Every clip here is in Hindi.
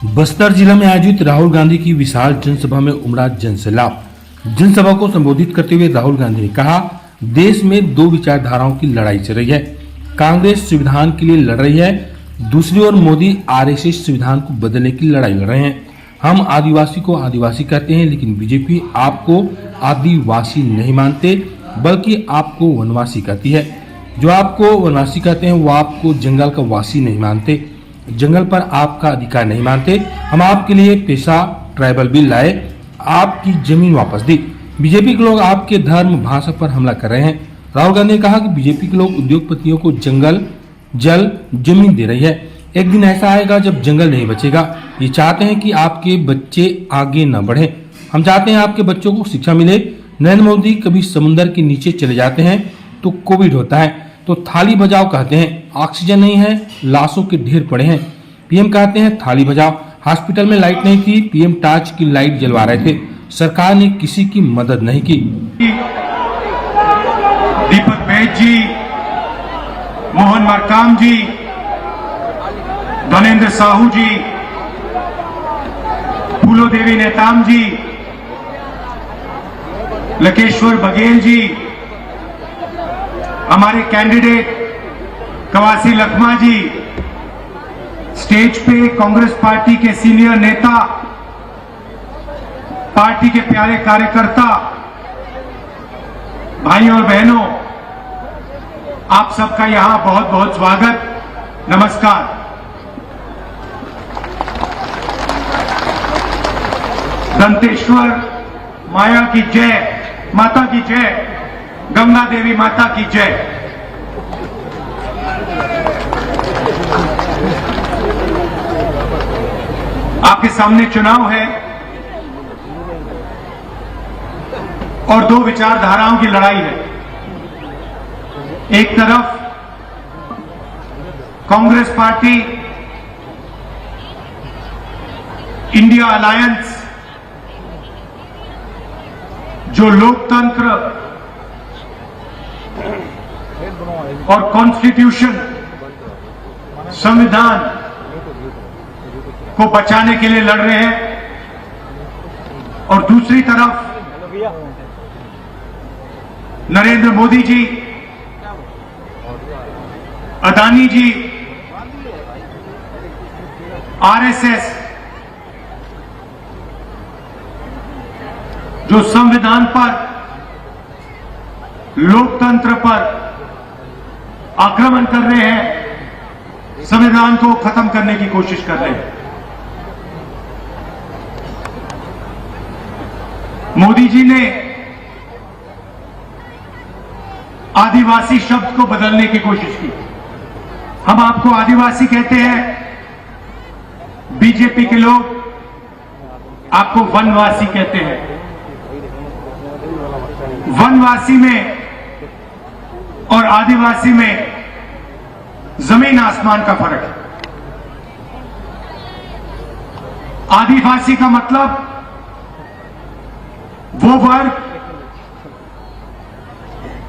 बस्तर जिला में आयोजित राहुल गांधी की विशाल जनसभा में उमड़ा जनसैलाब। जनसभा को संबोधित करते हुए राहुल गांधी ने कहा, देश में दो विचारधाराओं की लड़ाई चल रही है। कांग्रेस संविधान के लिए लड़ रही है, दूसरी ओर मोदी आरएसएस संविधान को बदलने की लड़ाई लड़ रहे हैं। हम आदिवासी को आदिवासी कहते हैं, लेकिन बीजेपी आपको आदिवासी नहीं मानते बल्कि आपको वनवासी कहती है। जो आपको वनवासी कहते हैं वो आपको जंगल का वासी नहीं मानते, जंगल पर आपका अधिकार नहीं मानते। हम आपके लिए पेशा ट्राइबल बिल लाए, आपकी जमीन वापस दी। बीजेपी के लोग आपके धर्म भाषा पर हमला कर रहे हैं। राहुल गांधी ने कहा कि बीजेपी के लोग उद्योगपतियों को जंगल जल जमीन दे रही है। एक दिन ऐसा आएगा जब जंगल नहीं बचेगा। ये चाहते हैं कि आपके बच्चे आगे न बढ़े। हम चाहते हैं आपके बच्चों को शिक्षा मिले। नरेंद्र मोदी कभी समुद्र के नीचे चले जाते हैं तो कोविड होता है तो थाली बजाओ कहते हैं, ऑक्सीजन नहीं है, लाशों के ढेर पड़े हैं। पीएम कहते हैं थाली बजाओ। हॉस्पिटल में लाइट नहीं थी, पीएम टार्च की लाइट जलवा रहे थे। सरकार ने किसी की मदद नहीं की। दीपक बैज जी, मोहन मरकाम जी, धनेन्द्र साहू जी, फूलो देवी नेताम जी, लकेश्वर बघेल जी, हमारे कैंडिडेट कवासी लखमा जी, स्टेज पे कांग्रेस पार्टी के सीनियर नेता, पार्टी के प्यारे कार्यकर्ता, भाइयों और बहनों, आप सबका यहां बहुत बहुत स्वागत, नमस्कार। दंतेश्वर माया की जय, माता की जय, गंगा देवी माता की जय। आपके सामने चुनाव है और दो विचारधाराओं की लड़ाई है। एक तरफ कांग्रेस पार्टी, इंडिया अलायंस, जो लोकतंत्र और कॉन्स्टिट्यूशन, संविधान को बचाने के लिए लड़ रहे हैं, और दूसरी तरफ नरेंद्र मोदी जी, अदानी जी, आरएसएस, जो संविधान पर, लोकतंत्र पर आक्रमण कर रहे हैं, संविधान को खत्म करने की कोशिश कर रहे हैं। मोदी जी ने आदिवासी शब्द को बदलने की कोशिश की। हम आपको आदिवासी कहते हैं, बीजेपी के लोग आपको वनवासी कहते हैं। वनवासी में और आदिवासी में जमीन आसमान का फर्क है। आदिवासी का मतलब वो वर्ग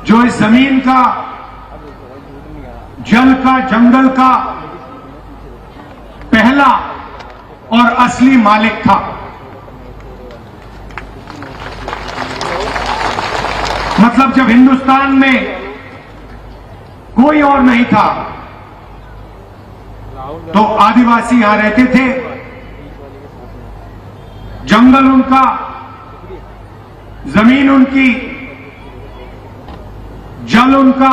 जो इस जमीन का, जल का, जंगल का पहला और असली मालिक था। मतलब जब हिंदुस्तान में कोई और नहीं था तो आदिवासी यहां रहते थे। जंगल उनका, जमीन उनकी, जल उनका,